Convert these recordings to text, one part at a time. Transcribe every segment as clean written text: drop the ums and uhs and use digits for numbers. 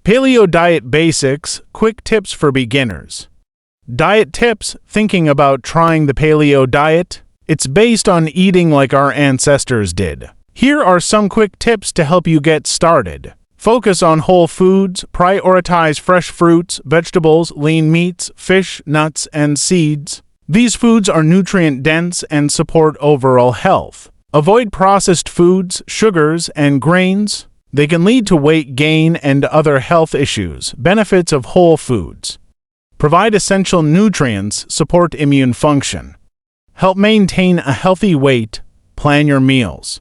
Paleo Diet Basics, Quick Tips for Beginners. Diet tips, thinking about trying the paleo diet? It's based on eating like our ancestors did. Here are some quick tips to help you get started. Focus on whole foods, prioritize fresh fruits, vegetables, lean meats, fish, nuts, and seeds. These foods are nutrient-dense and support overall health. Avoid processed foods, sugars, and grains. They can lead to weight gain and other health issues. Benefits of whole foods. Provide essential nutrients, support immune function. Help maintain a healthy weight. Plan your meals.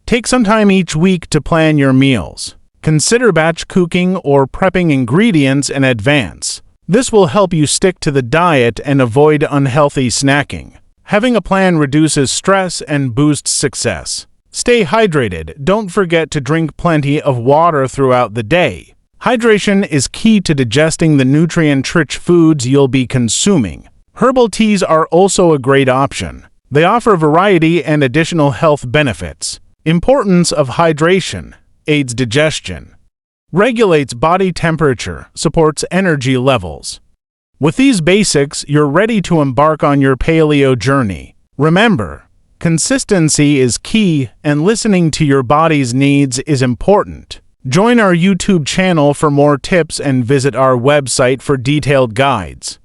Take some time each week to plan your meals. Consider batch cooking or prepping ingredients in advance. This will help you stick to the diet and avoid unhealthy snacking. Having a plan reduces stress and boosts success. Stay hydrated. Don't forget to drink plenty of water throughout the day. Hydration is key to digesting the nutrient-rich foods you'll be consuming. Herbal teas are also a great option. They offer variety and additional health benefits. Importance of hydration: aids digestion, regulates body temperature, supports energy levels. With these basics, you're ready to embark on your paleo journey. Remember, consistency is key, and listening to your body's needs is important. Join our YouTube channel for more tips and visit our website for detailed guides.